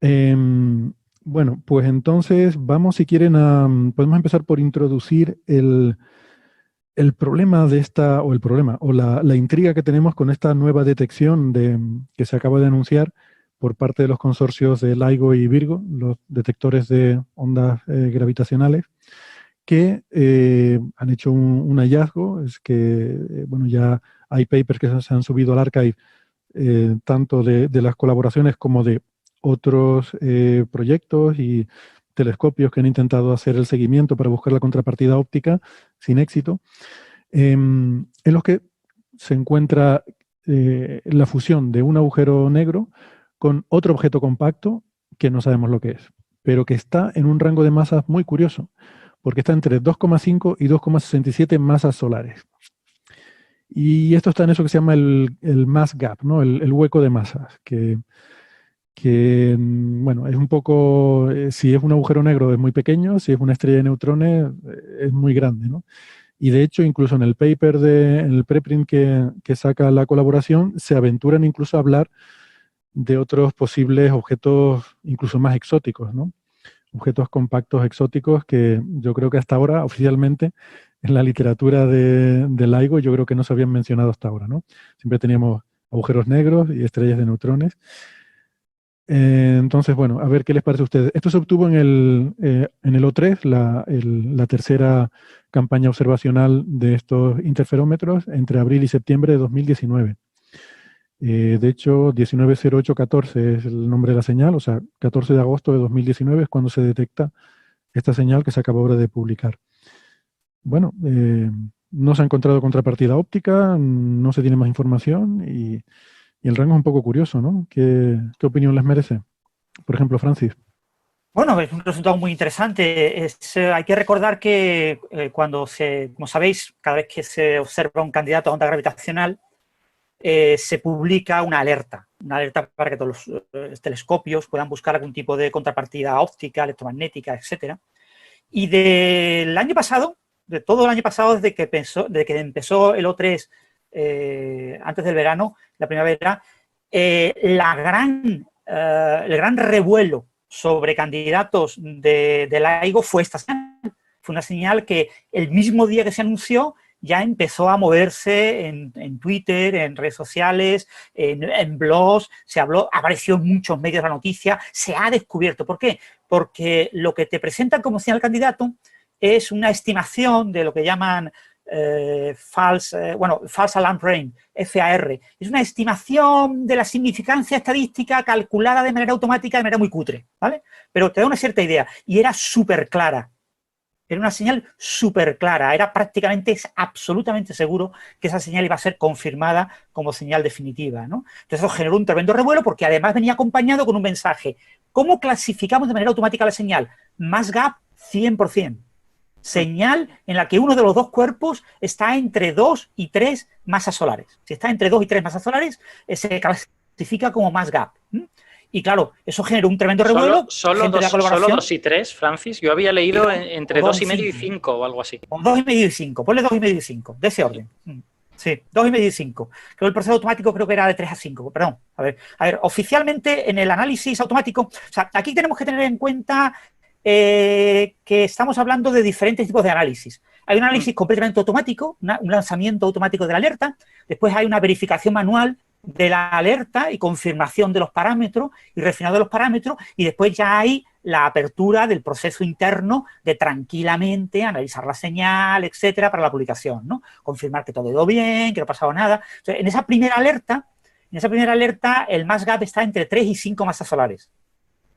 Bueno, pues entonces vamos, si quieren, podemos empezar por introducir el problema de esta, o el problema, o la intriga que tenemos con esta nueva detección que se acaba de anunciar por parte de los consorcios de LIGO y Virgo, los detectores de ondas gravitacionales, que han hecho un hallazgo. Es que, bueno, ya hay papers que se han subido al archive, tanto de las colaboraciones como de otros proyectos y telescopios que han intentado hacer el seguimiento para buscar la contrapartida óptica sin éxito, en los que se encuentra la fusión de un agujero negro con otro objeto compacto que no sabemos lo que es, pero que está en un rango de masas muy curioso, porque está entre 2,5 y 2,67 masas solares. Y esto está en eso que se llama el mass gap, ¿no? El hueco de masas, bueno, es un poco, si es un agujero negro es muy pequeño, si es una estrella de neutrones es muy grande, ¿no? Y de hecho, incluso en el paper, en el preprint que saca la colaboración, se aventuran incluso a hablar de otros posibles objetos incluso más exóticos, ¿no? Objetos compactos exóticos que yo creo que hasta ahora, oficialmente, en la literatura de LIGO, yo creo que no se habían mencionado hasta ahora, ¿no? Siempre teníamos agujeros negros y estrellas de neutrones. Entonces, bueno, a ver qué les parece a ustedes. Esto se obtuvo en el O3, la tercera campaña observacional de estos interferómetros, entre abril y septiembre de 2019. De hecho, 190814 es el nombre de la señal, o sea, 14 de agosto de 2019 es cuando se detecta esta señal que se acaba ahora de publicar. Bueno, no se ha encontrado contrapartida óptica, no se tiene más información y el rango es un poco curioso, ¿no? ¿Qué opinión les merece? Por ejemplo, Francis. Bueno, es un resultado muy interesante. Hay que recordar que como sabéis, cada vez que se observa un candidato a onda gravitacional, se publica una alerta para que todos los telescopios puedan buscar algún tipo de contrapartida óptica, electromagnética, etcétera. Y del año pasado, de todo el año pasado, desde que empezó el O3 antes del verano, la primavera, el gran revuelo sobre candidatos de LIGO fue esta señal. Fue una señal que el mismo día que se anunció ya empezó a moverse en Twitter, en redes sociales, en blogs, apareció en muchos medios la noticia, se ha descubierto. ¿Por qué? Porque lo que te presentan como señal candidato es una estimación de lo que llaman false alarm range, FAR. Es una estimación de la significancia estadística calculada de manera automática, de manera muy cutre, ¿vale? Pero te da una cierta idea. Y era súper clara. Era una señal súper clara. Era absolutamente seguro que esa señal iba a ser confirmada como señal definitiva, ¿no? Entonces eso generó un tremendo revuelo porque además venía acompañado con un mensaje. ¿Cómo clasificamos de manera automática la señal? Mass gap 100%. Señal en la que uno de los dos cuerpos está entre 2 y 3 masas solares. Si está entre 2 y 3 masas solares, se clasifica como mass gap. Y claro, eso generó un tremendo revuelo. Solo 2 y 3, Francis. Yo había leído entre 2,5 y 5 o algo así. 2,5 y 5. Ponle 2,5 y 5, de ese orden. Sí, 2,5 y 5. Creo que el proceso automático creo que era de 3 a 5. Perdón. A ver, oficialmente en el análisis automático, o sea, aquí tenemos que tener en cuenta que estamos hablando de diferentes tipos de análisis. Hay un análisis completamente automático, un lanzamiento automático de la alerta. Después hay una verificación manual de la alerta y confirmación de los parámetros y refinado de los parámetros. Y después ya hay la apertura del proceso interno de tranquilamente analizar la señal, etcétera, para la publicación, ¿no? Confirmar que todo ha ido bien, que no ha pasado nada. Entonces, en esa primera alerta, el mass gap está entre 3 y 5 masas solares.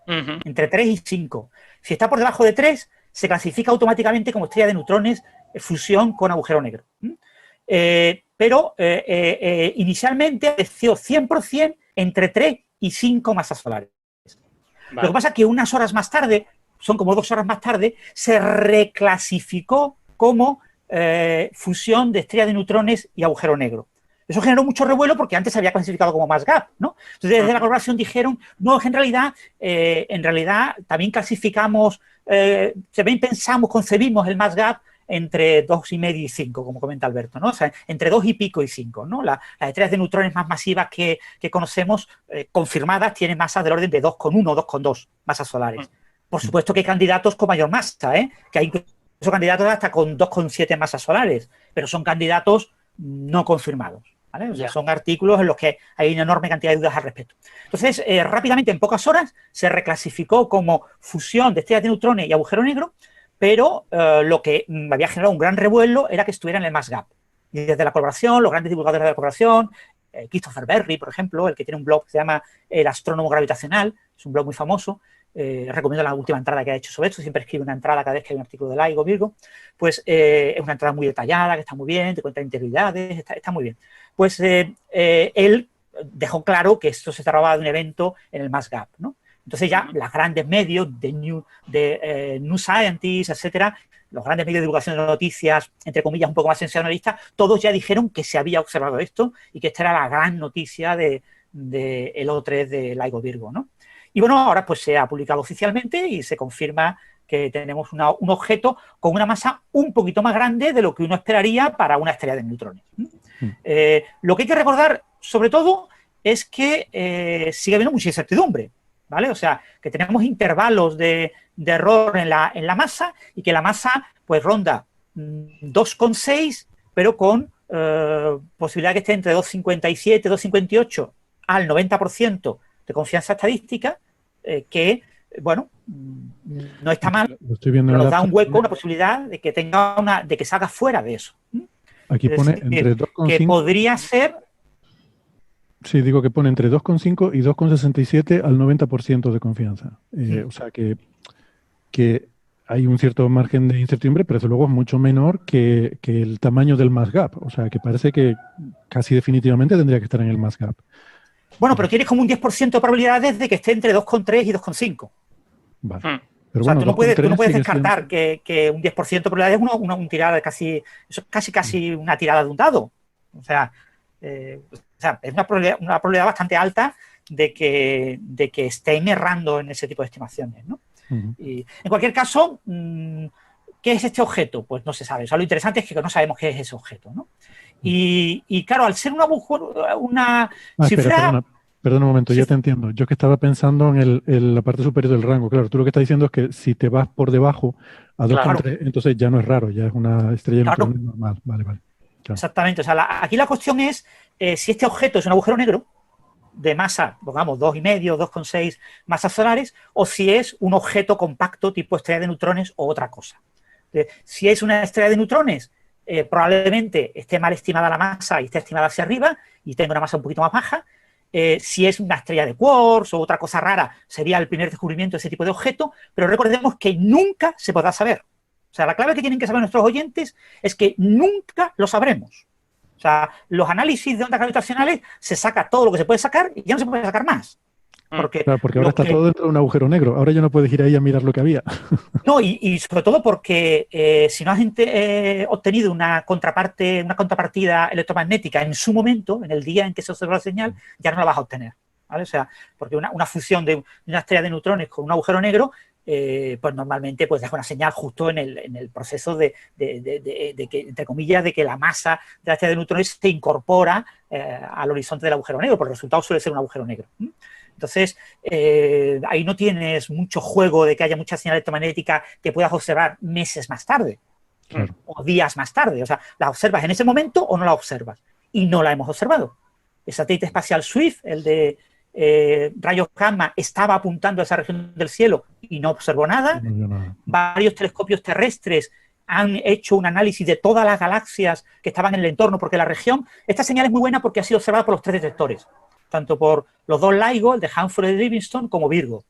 Entre 3 y 5. Si está por debajo de 3, se clasifica automáticamente como estrella de neutrones, fusión con agujero negro. Pero inicialmente apareció 100% entre 3 y 5 masas solares. Vale. Lo que pasa es que unas horas más tarde, son como 2 horas más tarde, se reclasificó como fusión de estrella de neutrones y agujero negro. Eso generó mucho revuelo porque antes se había clasificado como mass gap, ¿no? Entonces, desde la colaboración dijeron, no, en realidad también clasificamos, también concebimos el mass gap entre 2,5 y 5, como comenta Alberto, ¿no? O sea, entre 2 y pico y 5, ¿no? Las estrellas de neutrones más masivas que conocemos, confirmadas, tienen masas del orden de 2,1 o 2,2 masas solares. Por supuesto que hay candidatos con mayor masa, que hay incluso candidatos hasta con 2,7 masas solares, pero son candidatos no confirmados, ¿vale? O sea, son artículos en los que hay una enorme cantidad de dudas al respecto. Entonces, rápidamente, en pocas horas, se reclasificó como fusión de estrellas de neutrones y agujero negro, pero lo que había generado un gran revuelo era que estuviera en el mass gap. Y desde la colaboración, los grandes divulgadores de la colaboración, Christopher Berry, por ejemplo, el que tiene un blog que se llama El Astrónomo Gravitacional, es un blog muy famoso, recomiendo la última entrada que ha hecho sobre esto, siempre escribe una entrada cada vez que hay un artículo de LIGO, Virgo, pues es una entrada muy detallada, que está muy bien, te cuenta interioridades, está muy bien. Pues él dejó claro que esto se trataba de un evento en el mass gap, ¿no? Entonces ya los grandes medios de New Scientist, etcétera, los grandes medios de divulgación de noticias, entre comillas, un poco más sensacionalistas, todos ya dijeron que se había observado esto y que esta era la gran noticia de el O3 de LIGO Virgo, ¿no? Y bueno, ahora pues se ha publicado oficialmente y se confirma que tenemos un objeto con una masa un poquito más grande de lo que uno esperaría para una estrella de neutrones. Lo que hay que recordar, sobre todo, es que sigue habiendo mucha incertidumbre, ¿vale? O sea, que tenemos intervalos de error en la masa y que la masa pues ronda 2,6, pero con posibilidad que esté entre 2,57, 2,58 al 90% de confianza estadística, que, bueno, no está mal, pero nos da un hueco, una posibilidad de que tenga de que salga fuera de eso. Aquí pone entre 2,5... Que podría ser... Sí, digo que pone entre 2,5 y 2,67 al 90% de confianza. O sea que hay un cierto margen de incertidumbre, pero desde luego es mucho menor que el tamaño del mass gap. O sea, que parece que casi definitivamente tendría que estar en el mass gap. Bueno, pero tienes como un 10% de probabilidades de que esté entre 2,3 y 2,5. Vale. Pero o sea, bueno, tú no puedes descartar que un 10% de probabilidades es una tirada casi una tirada de un dado. O sea, es una probabilidad bastante alta de que estén errando en ese tipo de estimaciones, ¿no? Y, en cualquier caso, ¿qué es este objeto? Pues no se sabe. O sea, lo interesante es que no sabemos qué es ese objeto, ¿no? Y claro, al ser una cifra... Perdona un momento, ya te entiendo. Yo que estaba pensando en la parte superior del rango. Claro, tú lo que estás diciendo es que si te vas por debajo a 2,3, entonces ya no es raro, ya es una estrella neutrones normal. Vale. Claro. Exactamente. O sea, aquí la cuestión es si este objeto es un agujero negro de masa, pongamos 2,5, 2,6 masas solares, o si es un objeto compacto tipo estrella de neutrones o otra cosa. Si es una estrella de neutrones, probablemente esté mal estimada la masa y esté estimada hacia arriba y tenga una masa un poquito más baja. Si es una estrella de quarks o otra cosa rara, sería el primer descubrimiento de ese tipo de objeto, pero recordemos que nunca se podrá saber. O sea, la clave que tienen que saber nuestros oyentes es que nunca lo sabremos. O sea, los análisis de ondas gravitacionales se saca todo lo que se puede sacar y ya no se puede sacar más. Porque ahora está todo dentro de un agujero negro. Ahora ya no puedes ir ahí a mirar lo que había. No, y sobre todo porque si no has obtenido una contrapartida electromagnética en su momento, en el día en que se observa la señal, ya no la vas a obtener, ¿vale? O sea, porque una fusión de una estrella de neutrones con un agujero negro, pues normalmente pues deja una señal justo en el proceso de que, entre comillas, de que la masa de la estrella de neutrones se incorpora al horizonte del agujero negro, porque el resultado suele ser un agujero negro. Entonces, ahí no tienes mucho juego de que haya mucha señal electromagnética que puedas observar meses más tarde, claro, o días más tarde. O sea, ¿la observas en ese momento o no la observas? Y no la hemos observado. El satélite espacial Swift, el de rayos gamma, estaba apuntando a esa región del cielo y no observó nada. Varios telescopios terrestres han hecho un análisis de todas las galaxias que estaban en el entorno, porque la región, esta señal es muy buena porque ha sido observada por los 3 detectores, tanto por los 2 LIGO, el de Hanford y de Livingston, como Virgo.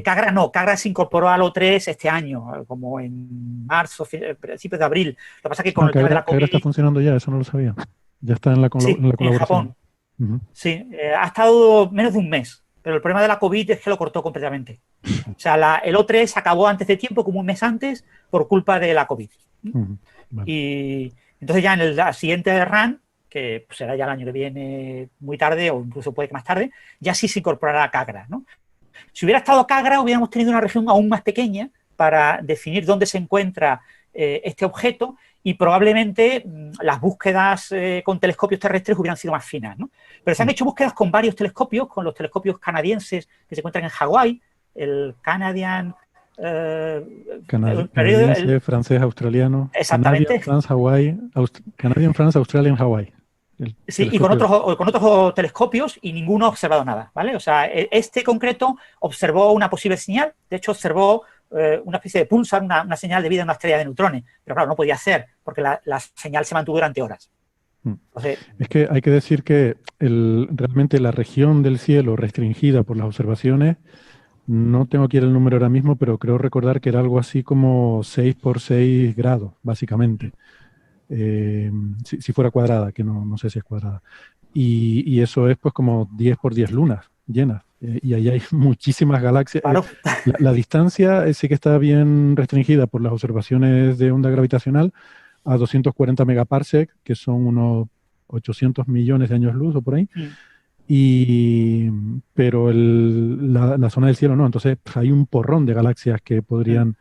Cagra no, Cagra se incorporó al O3 este año, como en marzo, principios de abril. Lo que pasa es que con el tema de la COVID... Cagra está funcionando ya, eso no lo sabía. Ya está en la colaboración. En Japón. Sí, ha estado menos de un mes, pero el problema de la COVID es que lo cortó completamente. O sea, el O3 acabó antes de tiempo, como un mes antes, por culpa de la COVID. Vale. Y entonces ya en la siguiente run, que será ya el año que viene muy tarde, o incluso puede que más tarde, ya sí se incorporará a Cagra, ¿no? Si hubiera estado Cagra, hubiéramos tenido una región aún más pequeña para definir dónde se encuentra este objeto y probablemente las búsquedas con telescopios terrestres hubieran sido más finas, ¿no? Pero se han hecho búsquedas con varios telescopios, con los telescopios canadienses que se encuentran en Hawái, el Canadian... Canadiense, francés, australiano. Exactamente. Canadian, France, Hawaii, Canadian, France, Australian, Hawaii. Sí, y con otros telescopios y ninguno ha observado nada, ¿vale? O sea, este concreto observó una posible señal, de hecho observó una especie de pulsar, una señal de vida en una estrella de neutrones, pero claro, no podía ser porque la señal se mantuvo durante horas. Entonces, es que hay que decir que realmente la región del cielo restringida por las observaciones, no tengo aquí el número ahora mismo, pero creo recordar que era algo así como 6 por 6 grados, básicamente. Si fuera cuadrada, que no sé si es cuadrada. Y eso es pues como 10 por 10 lunas llenas. Y ahí hay muchísimas galaxias. Claro. La distancia sí que está bien restringida por las observaciones de onda gravitacional a 240 megaparsec, que son unos 800 millones de años luz o por ahí. Pero la zona del cielo no. Entonces hay un porrón de galaxias que podrían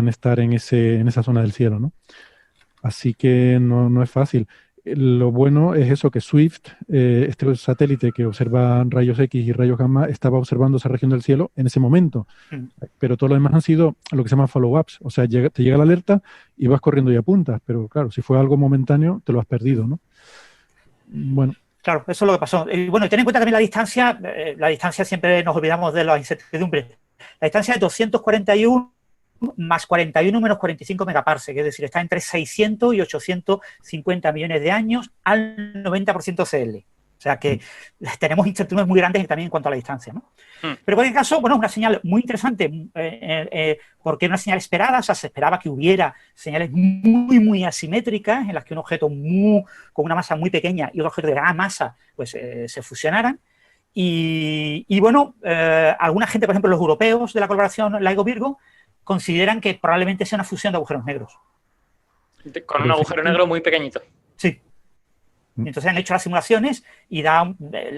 estar en esa zona del cielo, ¿no? Así que no es fácil. Lo bueno es eso, que Swift, este satélite que observa rayos X y rayos gamma, estaba observando esa región del cielo en ese momento. Pero todo lo demás han sido lo que se llama follow-ups. O sea, te llega la alerta y vas corriendo y apuntas. Pero claro, si fue algo momentáneo, te lo has perdido, ¿no? Bueno. Claro, eso es lo que pasó. Y bueno, ten en cuenta también la distancia siempre nos olvidamos de las incertidumbres. La distancia es 241 más 41 menos 45 megaparsec, es decir, está entre 600 y 850 millones de años al 90% CL. O sea que tenemos incertidumbres muy grandes también en cuanto a la distancia, ¿no? Pero en cualquier caso, bueno, una señal muy interesante porque era una señal esperada, o sea, se esperaba que hubiera señales muy, muy asimétricas en las que un objeto con una masa muy pequeña y otro objeto de gran masa pues se fusionaran. Y bueno, alguna gente, por ejemplo, los europeos de la colaboración LIGO-Virgo, consideran que probablemente sea una fusión de agujeros negros. Con un agujero negro muy pequeñito. Sí. Entonces han hecho las simulaciones y la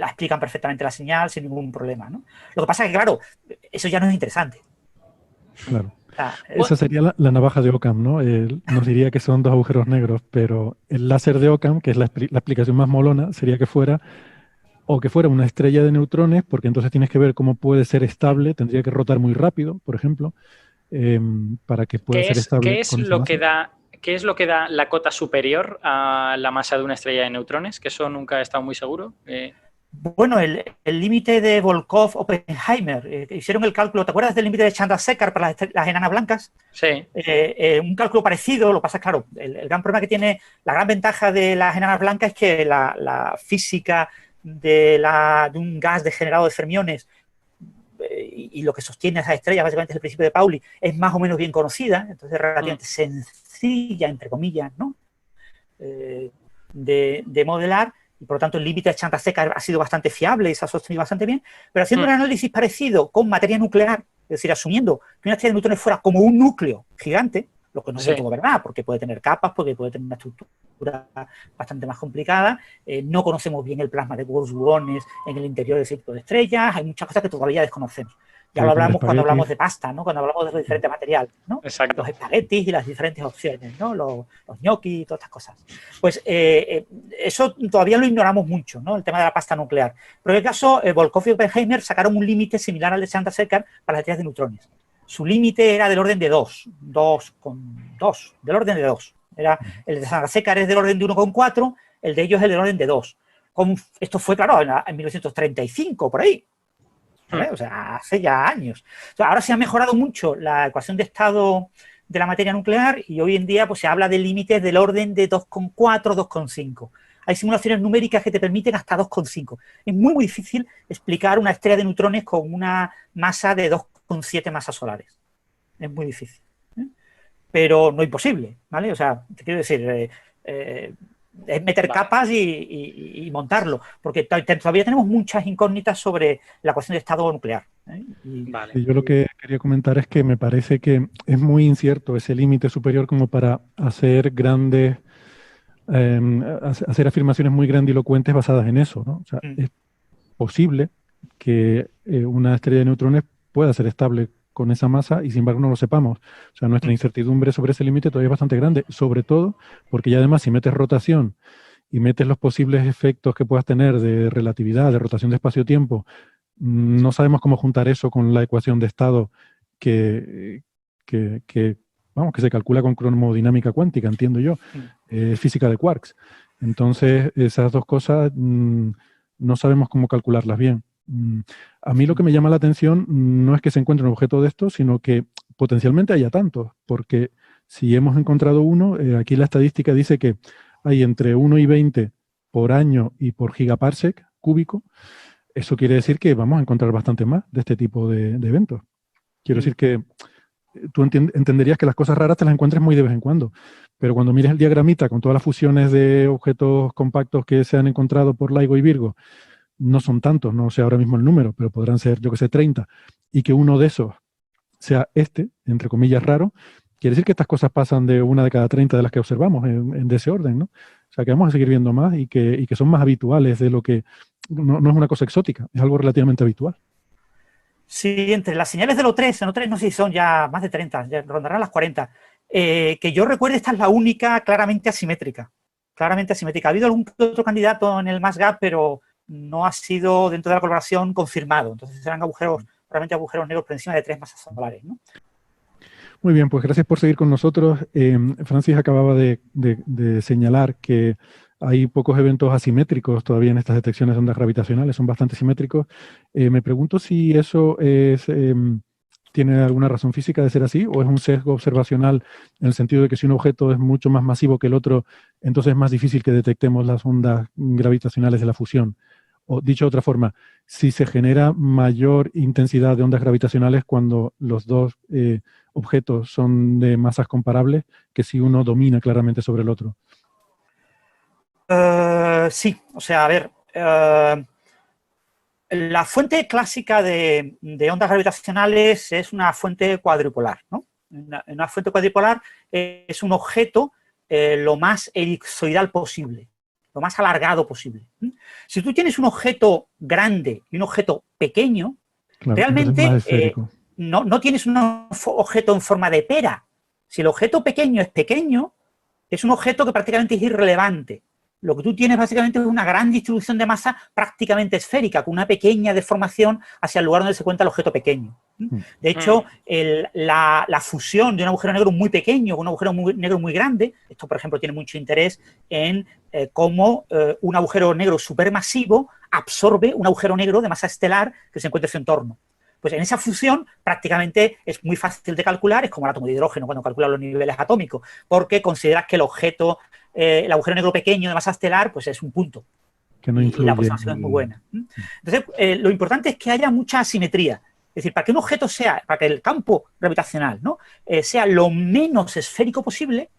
explican perfectamente la señal sin ningún problema, ¿no? Lo que pasa es que, claro, eso ya no es interesante. Claro. Esa sería la navaja de Occam, ¿no? Nos diría que son dos agujeros negros, pero el láser de Occam, que es la explicación más molona, sería que fuera una estrella de neutrones, porque entonces tienes que ver cómo puede ser estable, tendría que rotar muy rápido, por ejemplo, para que pueda ser estable. ¿Qué es lo que da la cota superior a la masa de una estrella de neutrones? Que eso nunca he estado muy seguro. Bueno, el límite de Volkov-Oppenheimer, hicieron el cálculo, ¿te acuerdas del límite de Chandrasekhar para las enanas blancas? Sí. Un cálculo parecido, lo que pasa es, claro, el gran problema que tiene, la gran ventaja de las enanas blancas es que la física de un gas degenerado de fermiones y lo que sostiene a esas estrellas, básicamente es el principio de Pauli, es más o menos bien conocida, entonces relativamente sencilla, entre comillas, ¿no? De modelar, y por lo tanto el límite de Chandrasekhar ha sido bastante fiable y se ha sostenido bastante bien, pero haciendo un análisis parecido con materia nuclear, es decir, asumiendo que una estrella de neutrones fuera como un núcleo gigante, lo que no sé como verdad, porque puede tener capas, porque puede tener una estructura bastante más complicada, no conocemos bien el plasma de gluones en el interior de ese tipo de estrellas, hay muchas cosas que todavía desconocemos. Ya lo hablamos cuando hablamos de pasta, ¿no? Cuando hablamos de los diferentes materiales, ¿no? Exacto. Los espaguetis y las diferentes opciones, ¿no? Los gnocchi y todas estas cosas. Pues eso todavía lo ignoramos mucho, ¿no? El tema de la pasta nuclear. Pero en el caso, Volkov y Oppenheimer sacaron un límite similar al de Chandrasekhar para las estrellas de neutrones. Su límite era del orden de 2, del orden de 2. El de Chandrasekhar es del orden de 1,4, el de ellos es del orden de 2. Esto fue, claro, en 1935, por ahí. ¿Vale? O sea, hace ya años. O sea, ahora se ha mejorado mucho la ecuación de estado de la materia nuclear y hoy en día pues, se habla de límites del orden de 2,4, 2,5. Hay simulaciones numéricas que te permiten hasta 2,5. Es muy, muy difícil explicar una estrella de neutrones con una masa de 2,7 masas solares. Es muy difícil. Pero no imposible, ¿vale? O sea, te quiero decir, es meter capas y montarlo, porque todavía tenemos muchas incógnitas sobre la ecuación de estado nuclear. Yo lo que quería comentar es que me parece que es muy incierto ese límite superior como para hacer hacer afirmaciones muy grandilocuentes basadas en eso, ¿no? O sea, es posible que una estrella de neutrones pueda ser estable con esa masa y sin embargo no lo sepamos. O sea, nuestra incertidumbre sobre ese límite todavía es bastante grande, sobre todo porque ya además si metes rotación y metes los posibles efectos que puedas tener de relatividad, de rotación de espacio-tiempo, no sabemos cómo juntar eso con la ecuación de estado que vamos, que se calcula con cromodinámica cuántica, entiendo yo, física de quarks. Entonces, esas dos cosas no sabemos cómo calcularlas bien. A mí lo que me llama la atención no es que se encuentre un objeto de estos, sino que potencialmente haya tantos, porque si hemos encontrado uno, aquí la estadística dice que hay entre 1 y 20 por año y por gigaparsec cúbico. Eso quiere decir que vamos a encontrar bastante más de este tipo de eventos. Quiero decir que tú entenderías que las cosas raras te las encuentres muy de vez en cuando, pero cuando mires el diagramita con todas las fusiones de objetos compactos que se han encontrado por LIGO y Virgo, no son tantos, no sé ahora mismo el número, pero podrán ser, yo que sé, 30, y que uno de esos sea entre comillas, raro, quiere decir que estas cosas pasan de una de cada 30 de las que observamos de ese orden, ¿no? O sea, que vamos a seguir viendo más y que son más habituales de lo que... No es una cosa exótica, es algo relativamente habitual. Sí, entre las señales de O3 no sé si son ya más de 30, ya rondarán las 40. Que yo recuerde, esta es la única claramente asimétrica. Claramente asimétrica. Ha habido algún otro candidato en el MassGAP, pero no ha sido dentro de la colaboración confirmado. Entonces serán probablemente agujeros negros por encima de 3 masas solares, ¿no? Muy bien, pues gracias por seguir con nosotros. Francis acababa de señalar que hay pocos eventos asimétricos todavía en estas detecciones de ondas gravitacionales, son bastante simétricos. Me pregunto si eso tiene alguna razón física de ser así o es un sesgo observacional en el sentido de que si un objeto es mucho más masivo que el otro, entonces es más difícil que detectemos las ondas gravitacionales de la fusión. O dicho de otra forma, si se genera mayor intensidad de ondas gravitacionales cuando los dos objetos son de masas comparables que si uno domina claramente sobre el otro. Sí, o sea, a ver, la fuente clásica de ondas gravitacionales es una fuente cuadripolar, ¿no? Una fuente cuadripolar es un objeto lo más elipsoidal posible, lo más alargado posible. Si tú tienes un objeto grande y un objeto pequeño, claro, realmente no tienes un objeto en forma de pera. Si el objeto pequeño, es un objeto que prácticamente es irrelevante. Lo que tú tienes básicamente es una gran distribución de masa prácticamente esférica, con una pequeña deformación hacia el lugar donde se encuentra el objeto pequeño. De hecho, la fusión de un agujero negro muy pequeño con un agujero negro muy grande, esto por ejemplo tiene mucho interés en cómo un agujero negro supermasivo absorbe un agujero negro de masa estelar que se encuentra en su entorno. Pues en esa fusión prácticamente es muy fácil de calcular, es como el átomo de hidrógeno cuando calcula los niveles atómicos, porque consideras que el agujero negro pequeño de masa estelar, pues es un punto. Que no influye. Y la aproximación es muy buena. Entonces, lo importante es que haya mucha asimetría. Es decir, para que un objeto para que el campo gravitacional, ¿no? Sea lo menos esférico posible,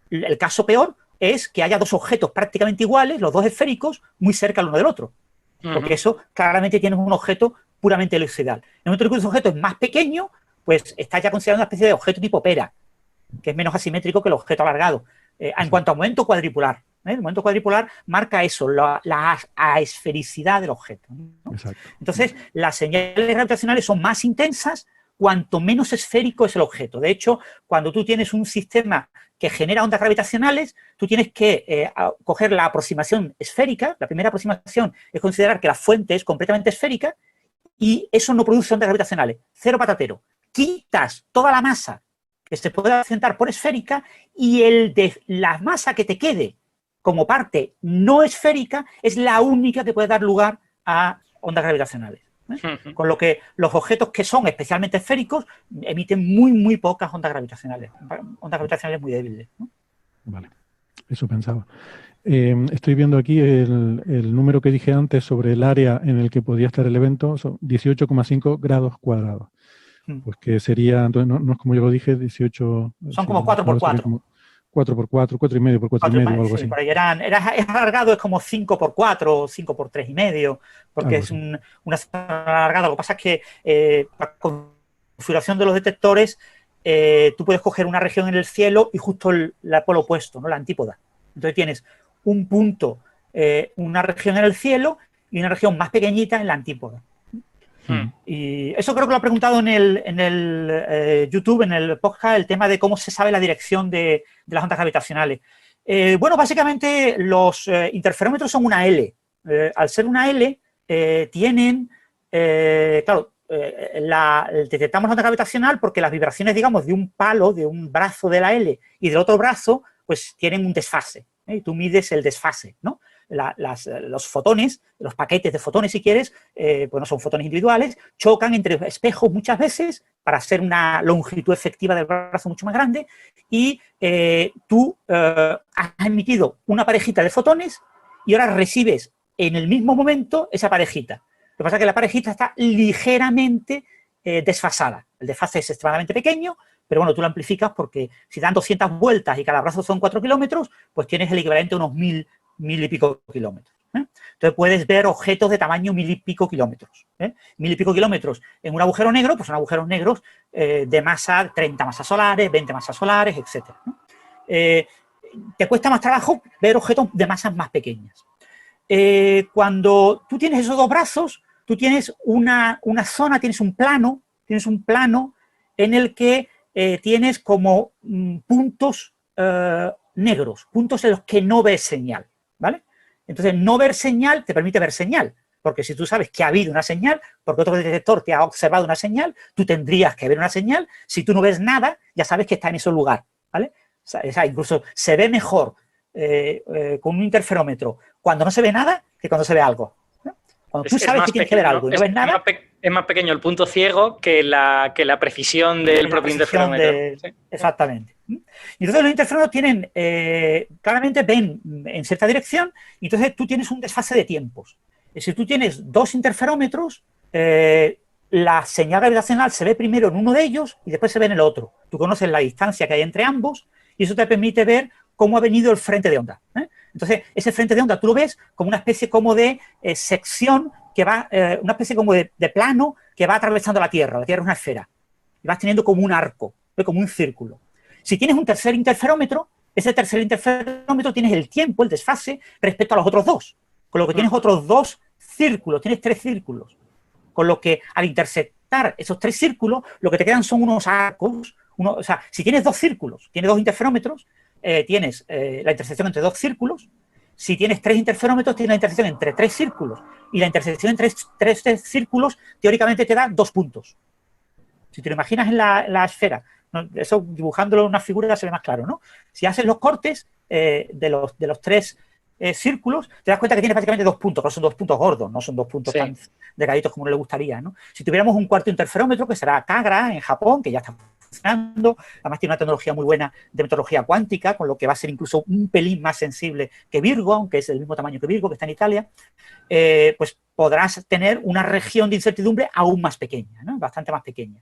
el caso peor es que haya dos objetos prácticamente iguales, los dos esféricos, muy cerca el uno del otro. Porque eso claramente tienes un objeto puramente elipsoidal. En el momento en que ese objeto es más pequeño, pues está ya considerado una especie de objeto tipo pera, que es menos asimétrico que el objeto alargado. En cuanto a momento cuadripolar, el momento cuadripolar marca eso, la aesfericidad del objeto, ¿no? Entonces, las señales gravitacionales son más intensas cuanto menos esférico es el objeto. De hecho, cuando tú tienes un sistema que genera ondas gravitacionales, tú tienes que coger la aproximación esférica. La primera aproximación es considerar que la fuente es completamente esférica y eso no produce ondas gravitacionales. Cero patatero. Quitas toda la masa que se puede acrecentar por esférica y la masa que te quede como parte no esférica es la única que puede dar lugar a ondas gravitacionales. Con lo que los objetos que son especialmente esféricos emiten muy, muy pocas ondas gravitacionales muy débiles, ¿no? Vale, eso pensaba. Estoy viendo aquí el número que dije antes sobre el área en el que podía estar el evento, son 18,5 grados cuadrados. Pues que sería, entonces no es como yo lo dije, 18... Son como 4x4. 4x4, 4,5 por 4,5 o algo así. Por ahí es alargado, es como 5x4 o 5x3,5, porque es una zona alargada. Lo que pasa es que la configuración de los detectores, tú puedes coger una región en el cielo y justo el polo opuesto, ¿no? La antípoda. Entonces tienes un punto, una región en el cielo y una región más pequeñita en la antípoda. Y eso creo que lo ha preguntado en el YouTube, en el podcast, el tema de cómo se sabe la dirección de las ondas gravitacionales. Bueno, básicamente los interferómetros son una L. Al ser una L, tienen, claro, detectamos la onda gravitacional porque las vibraciones, digamos, de un palo, de un brazo de la L y del otro brazo, pues tienen un desfase, y tú mides el desfase, ¿no? Los fotones, los paquetes de fotones, si quieres, pues no son fotones individuales, chocan entre espejos muchas veces para hacer una longitud efectiva del brazo mucho más grande, y tú has emitido una parejita de fotones y ahora recibes en el mismo momento esa parejita. Lo que pasa es que la parejita está ligeramente desfasada. El desfase es extremadamente pequeño, pero bueno, tú lo amplificas porque si dan 200 vueltas y cada brazo son 4 kilómetros, pues tienes el equivalente a unos 1000 y pico kilómetros. Entonces puedes ver objetos de tamaño 1000 y pico kilómetros. 1000 y pico kilómetros en un agujero negro, pues son agujeros negros de masa, 30 masas solares, 20 masas solares, etc. Te cuesta más trabajo ver objetos de masas más pequeñas. Cuando tú tienes esos dos brazos, tú tienes una zona, tienes un plano en el que tienes como puntos negros, puntos en los que no ves señal, ¿vale? Entonces, no ver señal te permite ver señal, porque si tú sabes que ha habido una señal, porque otro detector te ha observado una señal, tú tendrías que ver una señal. Si tú no ves nada, ya sabes que está en ese lugar, ¿vale? O sea, incluso se ve mejor con un interferómetro cuando no se ve nada que cuando se ve algo. Cuando tú sabes que tienes que ver algo y no ves nada... Es más pequeño el punto ciego que la precisión del propio interferómetro. ¿Sí? Exactamente. Y entonces los interferómetros tienen, claramente ven en cierta dirección, y entonces tú tienes un desfase de tiempos. Si tú tienes dos interferómetros, la señal gravitacional se ve primero en uno de ellos y después se ve en el otro. Tú conoces la distancia que hay entre ambos y eso te permite ver cómo ha venido el frente de onda. Entonces, ese frente de onda tú lo ves como una especie como de sección que va, una especie como de plano que va atravesando la Tierra. La Tierra es una esfera. Y vas teniendo como un arco, como un círculo. Si tienes un tercer interferómetro, ese tercer interferómetro tienes el tiempo, el desfase, respecto a los otros dos. Con lo que tienes otros dos círculos, tienes 3 círculos. Con lo que al intersectar esos 3 círculos, lo que te quedan son unos arcos. O sea, si tienes 2 círculos, tienes 2 interferómetros, tienes la intersección entre 2 círculos. Si tienes 3 interferómetros, tienes la intersección entre 3 círculos. Y la intersección entre 3 círculos, teóricamente te da 2 puntos. Si te lo imaginas en la esfera, ¿no? Eso dibujándolo en una figura se ve más claro, ¿no? Si haces los cortes de los 3 círculos, te das cuenta que tienes prácticamente 2 puntos, pero son 2 puntos gordos, no son 2 puntos tan delgaditos como le gustaría, ¿no? Si tuviéramos un cuarto interferómetro, que será Kagra en Japón, que ya está funcionando, además tiene una tecnología muy buena de metrología cuántica, con lo que va a ser incluso un pelín más sensible que Virgo, aunque es del mismo tamaño que Virgo, que está en Italia, pues podrás tener una región de incertidumbre aún más pequeña, ¿no? Bastante más pequeña,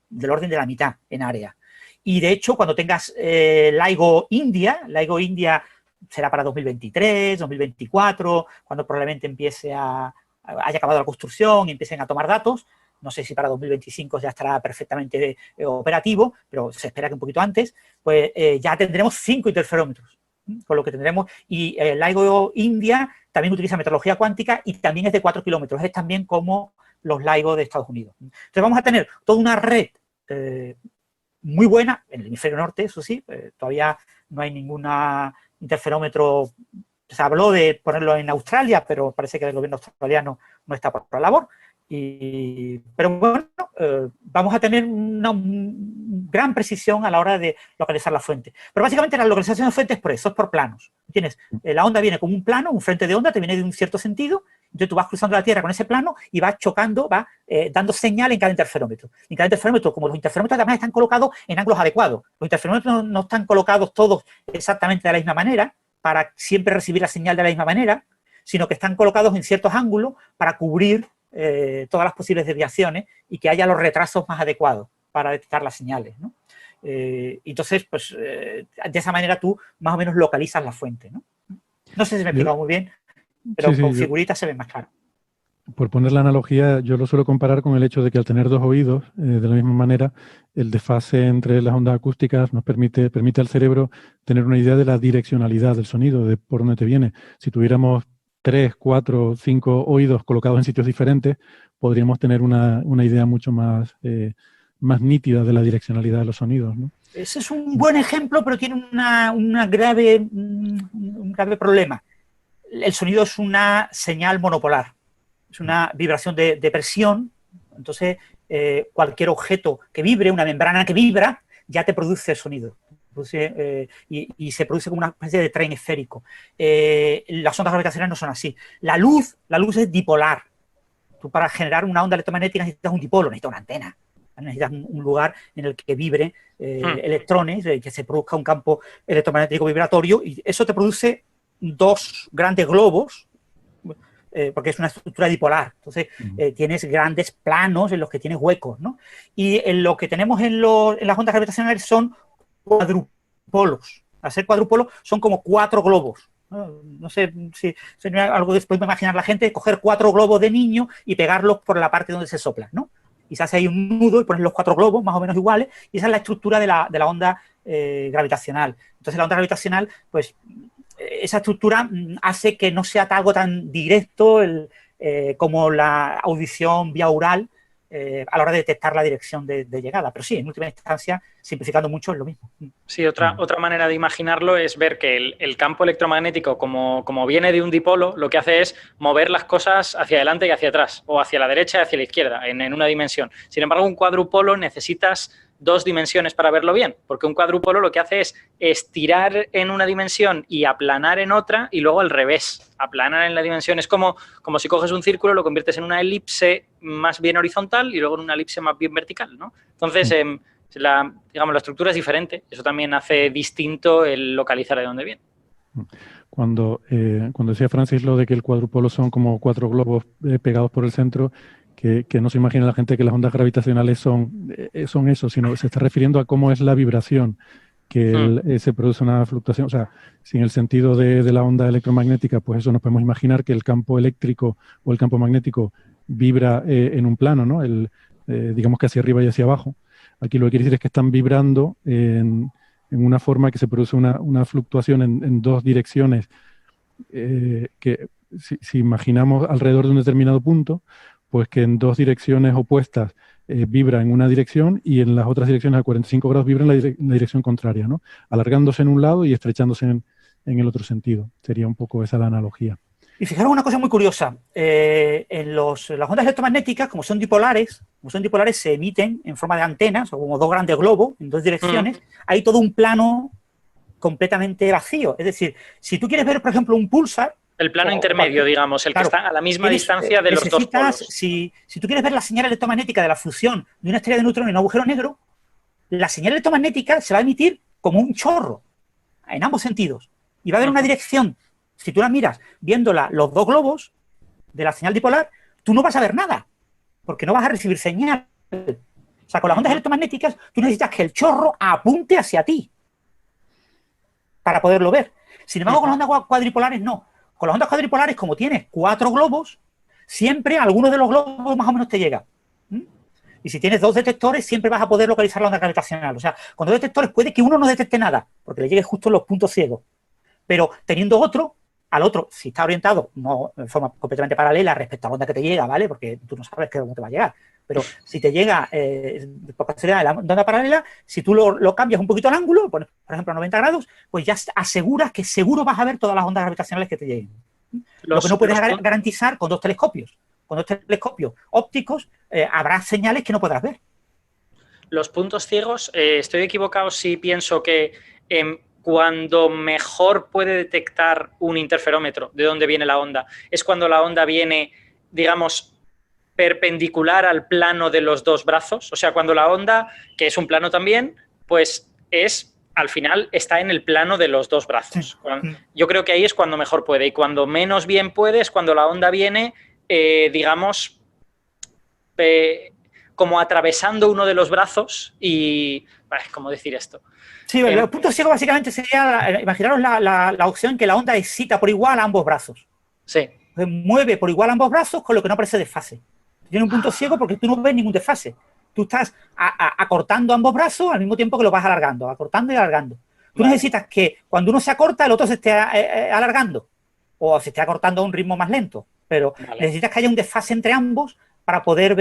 del orden de la mitad en área. Y de hecho, cuando tengas LIGO India será para 2023, 2024, cuando probablemente haya acabado la construcción y empiecen a tomar datos. No sé si para 2025 ya estará perfectamente operativo, pero se espera que un poquito antes, pues ya tendremos 5 interferómetros, con lo que tendremos, y LIGO India también utiliza metrología cuántica y también es de 4 kilómetros, es también como los LIGO de Estados Unidos. Entonces vamos a tener toda una red muy buena en el hemisferio norte, eso sí, todavía no hay ninguna interferómetro. Se habló de ponerlo en Australia, pero parece que el gobierno australiano no está por la labor. Pero bueno, vamos a tener una gran precisión a la hora de localizar la fuente. Pero básicamente la localización de fuentes es por eso, es por planos. Tienes, la onda viene como un plano, un frente de onda, te viene de un cierto sentido, entonces tú vas cruzando la Tierra con ese plano y vas chocando, vas dando señal en cada interferómetro. En cada interferómetro, como los interferómetros además están colocados en ángulos adecuados, los interferómetros no están colocados todos exactamente de la misma manera, para siempre recibir la señal de la misma manera, sino que están colocados en ciertos ángulos para cubrir todas las posibles desviaciones y que haya los retrasos más adecuados para detectar las señales, ¿no? Entonces, pues, de esa manera tú más o menos localizas la fuente, ¿no? No sé si me he explicado muy bien, pero sí, con figuritas se ve más claro. Por poner la analogía, yo lo suelo comparar con el hecho de que al tener 2 oídos, de la misma manera, el desfase entre las ondas acústicas nos permite al cerebro tener una idea de la direccionalidad del sonido, de por dónde te viene. Si tuviéramos 3, 4, 5 oídos colocados en sitios diferentes, podríamos tener una idea mucho más nítida de la direccionalidad de los sonidos, ¿no? Ese es un buen ejemplo, pero tiene un grave problema. El sonido es una señal monopolar, es una vibración de presión. Entonces, cualquier objeto que vibre, una membrana que vibra, ya te produce sonido. Y se produce como una especie de tren esférico. Las ondas gravitacionales no son así. La luz es dipolar. Tú, para generar una onda electromagnética, necesitas un dipolo, necesitas una antena. Necesitas un lugar en el que vibren electrones, que se produzca un campo electromagnético vibratorio, y eso te produce dos grandes globos, porque es una estructura dipolar. Entonces, tienes grandes planos en los que tienes huecos, ¿no? Y en lo que tenemos en las ondas gravitacionales son cuadrupolos. Al ser cuadrupolos, son como 4 globos. No sé si sería algo que después me imaginar la gente, coger 4 globos de niño y pegarlos por la parte donde se soplan, ¿no? Y se hace ahí un nudo y pones los 4 globos más o menos iguales, y esa es la estructura de la onda gravitacional. Entonces, la onda gravitacional, pues, esa estructura hace que no sea algo tan directo como la audición vía oral a la hora de detectar la dirección de llegada. Pero sí, en última instancia, simplificando mucho, es lo mismo. Sí, otra manera de imaginarlo es ver que el campo electromagnético, como viene de un dipolo, lo que hace es mover las cosas hacia adelante y hacia atrás, o hacia la derecha y hacia la izquierda, en una dimensión. Sin embargo, un cuadrupolo necesitas 2 dimensiones para verlo bien, porque un cuadrúpolo lo que hace es estirar en una dimensión y aplanar en otra, y luego al revés, aplanar en la dimensión. Es como si coges un círculo, lo conviertes en una elipse más bien horizontal y luego en una elipse más bien vertical, ¿no? Entonces, la estructura es diferente. Eso también hace distinto el localizar de dónde viene. Cuando decía Francis lo de que el cuadrupolo son como 4 globos pegados por el centro, que no se imagina la gente que las ondas gravitacionales son eso, sino se está refiriendo a cómo es la vibración, que se produce una fluctuación. O sea, si en el sentido de la onda electromagnética, pues eso nos podemos imaginar que el campo eléctrico o el campo magnético vibra en un plano, ¿no? Digamos que hacia arriba y hacia abajo. Aquí lo que quiere decir es que están vibrando en una forma que se produce una fluctuación en 2 direcciones, que si imaginamos alrededor de un determinado punto, pues que en 2 direcciones opuestas vibra en una dirección, y en las otras direcciones a 45 grados vibra en la dirección contraria, ¿no? Alargándose en un lado y estrechándose en el otro sentido. Sería un poco esa la analogía. Y fijaros una cosa muy curiosa. Las ondas electromagnéticas, como son dipolares, se emiten en forma de antenas, o como 2 grandes globos en 2 direcciones. Hay todo un plano completamente vacío. Es decir, si tú quieres ver, por ejemplo, un pulsar, el plano intermedio, digamos, el claro, que está a la misma distancia de los 2 polos. Si tú quieres ver la señal electromagnética de la fusión de una estrella de neutrones en un agujero negro, la señal electromagnética se va a emitir como un chorro, en ambos sentidos. Y va a haber una dirección. Si tú la miras viéndola los 2 globos de la señal dipolar, tú no vas a ver nada, porque no vas a recibir señal. O sea, con las ondas electromagnéticas, tú necesitas que el chorro apunte hacia ti para poderlo ver. Sin embargo, con las ondas cuadripolares no. Con las ondas cuadripolares, como tienes 4 globos, siempre alguno de los globos más o menos te llega. Y si tienes 2 detectores, siempre vas a poder localizar la onda gravitacional. O sea, con 2 detectores puede que uno no detecte nada, porque le llegue justo en los puntos ciegos. Pero teniendo otro, al otro, si está orientado no de forma completamente paralela respecto a la onda que te llega, ¿vale? Porque tú no sabes cómo te va a llegar. Pero si te llega por casualidad la onda paralela, si tú lo cambias un poquito el ángulo, pones, por ejemplo, a 90 grados, pues ya aseguras que seguro vas a ver todas las ondas gravitacionales que te lleguen. Lo que no puedes garantizar con 2 telescopios. Con 2 telescopios ópticos habrá señales que no podrás ver. Los puntos ciegos, estoy equivocado si pienso que cuando mejor puede detectar un interferómetro de dónde viene la onda, es cuando la onda viene, digamos, perpendicular al plano de los 2 brazos. O sea, cuando la onda, que es un plano también, pues al final está en el plano de los 2 brazos. Yo creo que ahí es cuando mejor puede. Y cuando menos bien puede es cuando la onda viene, digamos, como atravesando uno de los brazos y... ¿Cómo decir esto? Sí, el punto ciego básicamente sería, imaginaros la opción en que la onda excita por igual a ambos brazos. Sí. Mueve por igual a ambos brazos, con lo que no aparece desfase. Tiene un punto ciego porque tú no ves ningún desfase. Tú estás acortando ambos brazos al mismo tiempo que lo vas alargando, acortando y alargando. Tú necesitas que cuando uno se acorta, el otro se esté alargando o se esté acortando a un ritmo más lento. Pero necesitas que haya un desfase entre ambos para poder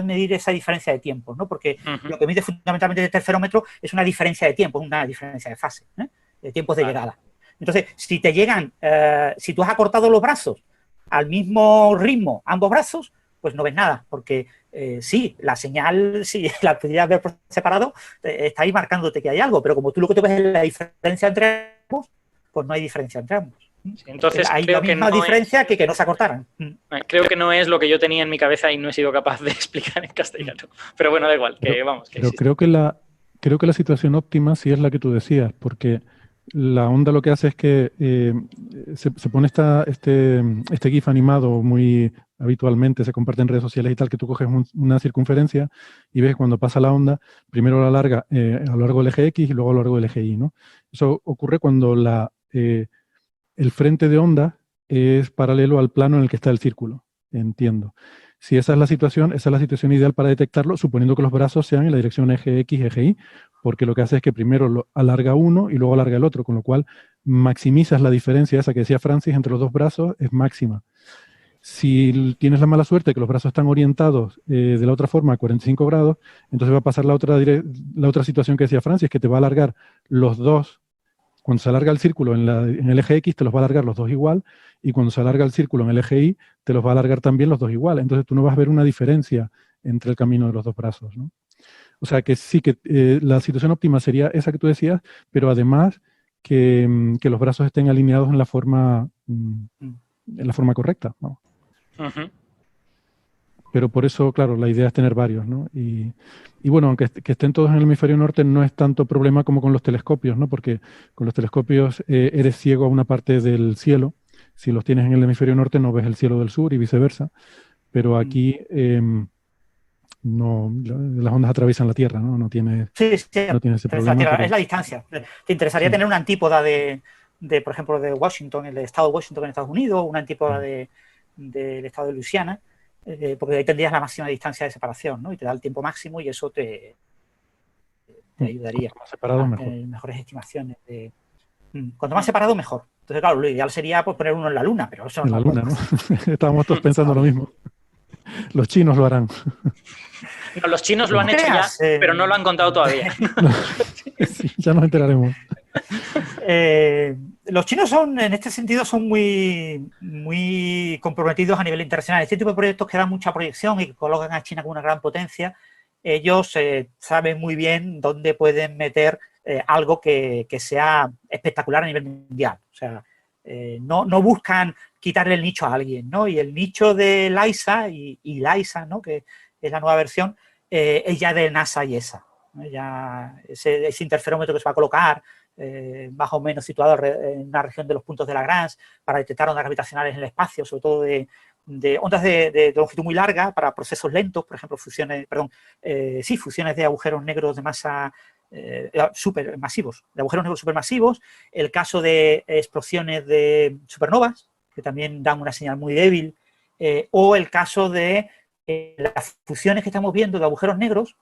medir esa diferencia de tiempo, ¿no? Porque lo que mide fundamentalmente el interferómetro es una diferencia de tiempo, una diferencia de fase, de tiempos de llegada. Entonces, si te llegan, si tú has acortado los brazos al mismo ritmo, ambos brazos, pues no ves nada, porque sí, la señal, si la pudieras ver por separado, está ahí marcándote que hay algo, pero como tú lo que te ves es la diferencia entre ambos, pues no hay diferencia entre ambos. Sí, entonces hay creo la misma que no diferencia que no se acortaran. Creo que no es lo que yo tenía en mi cabeza y no he sido capaz de explicar en castellano. Pero bueno, da igual, que vamos. Que pero creo que la situación óptima sí es la que tú decías, porque la onda lo que hace es que se pone este GIF animado muy habitualmente, se comparte en redes sociales y tal, que tú coges una circunferencia y ves cuando pasa la onda, primero la larga a lo largo del eje X y luego a lo largo del eje Y, ¿no? Eso ocurre cuando el frente de onda es paralelo al plano en el que está el círculo, entiendo. Si esa es la situación ideal para detectarlo, suponiendo que los brazos sean en la dirección eje X, eje Y, porque lo que hace es que primero lo alarga uno y luego alarga el otro, con lo cual maximizas la diferencia esa que decía Francis entre los dos brazos, es máxima. Si tienes la mala suerte que los brazos están orientados de la otra forma a 45 grados, entonces va a pasar la otra situación que decía Francis, que te va a alargar los dos. Cuando se alarga el círculo en el eje X, te los va a alargar los dos igual, y cuando se alarga el círculo en el eje Y, te los va a alargar también los dos igual. Entonces tú no vas a ver una diferencia entre el camino de los dos brazos, ¿no? O sea que sí, que la situación óptima sería esa que tú decías, pero además que los brazos estén alineados en la forma correcta, ¿no? Pero por eso, claro, la idea es tener varios, ¿no? Y bueno, aunque que estén todos en el hemisferio norte no es tanto problema como con los telescopios, ¿no? Porque con los telescopios eres ciego a una parte del cielo. Si los tienes en el hemisferio norte no ves el cielo del sur y viceversa. Pero aquí no, las ondas atraviesan la Tierra, ¿no? No tiene ese problema. Es la distancia. ¿Te interesaría tener una antípoda de, por ejemplo, de Washington, el estado de Washington en Estados Unidos, una antípoda del estado de Luisiana? Porque ahí tendrías la máxima distancia de separación, ¿no? Y te da el tiempo máximo y eso te ayudaría a tener mejores estimaciones. Cuanto más separado, mejor. Entonces, claro, lo ideal sería pues, poner uno en la Luna, pero eso en la Luna, ¿no? Estábamos todos pensando lo mismo. Los chinos lo harán. No, los chinos lo han hecho ya, pero no lo han contado todavía. Sí, ya nos enteraremos. Los chinos en este sentido, son muy, muy comprometidos a nivel internacional. Este tipo de proyectos que dan mucha proyección y que colocan a China como una gran potencia, ellos saben muy bien dónde pueden meter algo que sea espectacular a nivel mundial. O sea, no buscan quitarle el nicho a alguien, ¿no? Y el nicho de LISA y LISA, ¿no? Que es la nueva versión, es ya de NASA y ESA, ¿no? Ya ese interferómetro que se va a colocar más o menos situado en una región de los puntos de Lagrange para detectar ondas gravitacionales en el espacio, sobre todo de ondas de longitud muy larga para procesos lentos, por ejemplo, fusiones de agujeros negros de masa supermasivos, de agujeros negros supermasivos, el caso de explosiones de supernovas, que también dan una señal muy débil, o el caso de las fusiones que estamos viendo de agujeros negros.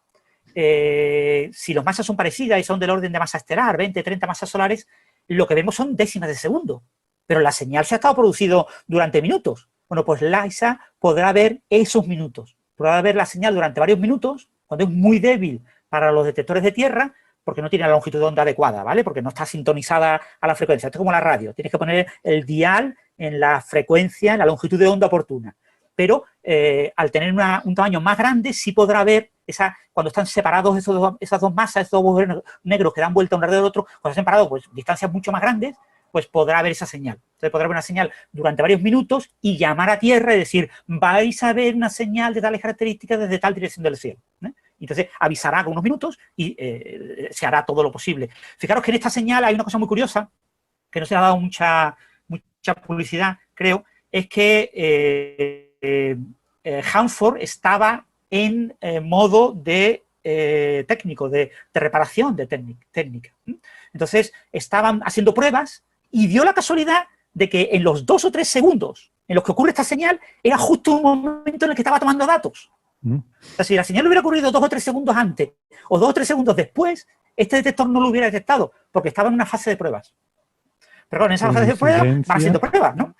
Si las masas son parecidas y son del orden de masa estelar, 20, 30 masas solares, lo que vemos son décimas de segundo. Pero la señal se ha estado producido durante minutos. Bueno, pues LISA podrá ver esos minutos. Podrá ver la señal durante varios minutos, cuando es muy débil para los detectores de tierra, porque no tiene la longitud de onda adecuada, ¿vale? Porque no está sintonizada a la frecuencia. Esto es como la radio. Tienes que poner el dial en la frecuencia, en la longitud de onda oportuna. Pero al tener un tamaño más grande, sí podrá ver cuando están separados esas dos masas, esos dos agujeros negros que dan vuelta uno alrededor del otro, cuando están separados, pues distancias mucho más grandes, pues podrá ver esa señal. Entonces podrá ver una señal durante varios minutos y llamar a tierra y decir, vais a ver una señal de tales características desde tal dirección del cielo, ¿eh? Entonces avisará con unos minutos y se hará todo lo posible. Fijaros que en esta señal hay una cosa muy curiosa, que no se le ha dado mucha publicidad, creo, es que Hanford estaba en modo de técnico, de reparación de técnica. Entonces, estaban haciendo pruebas y dio la casualidad de que en los 2 o 3 segundos en los que ocurre esta señal, era justo un momento en el que estaba tomando datos. O sea, si la señal hubiera ocurrido 2 o 3 segundos antes o 2 o 3 segundos después, este detector no lo hubiera detectado porque estaba en una fase de pruebas. Pero claro, en esa fase de pruebas van haciendo pruebas, ¿no?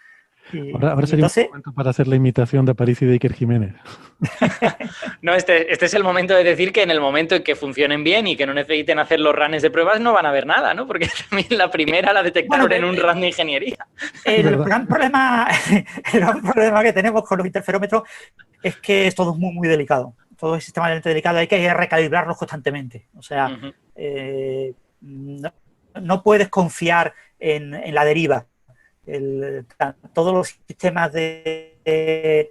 Ahora sería entonces, un momento para hacer la imitación de Aparici de Iker Jiménez. No, este es el momento de decir que en el momento en que funcionen bien y que no necesiten hacer los runs de pruebas no van a ver nada, ¿no? Porque también la primera la detectaron en un run de ingeniería. El gran problema que tenemos con los interferómetros es que es todo muy delicado. Todo es extremadamente delicado. Hay que recalibrarlos constantemente. O sea, no puedes confiar en la deriva. Todos los sistemas de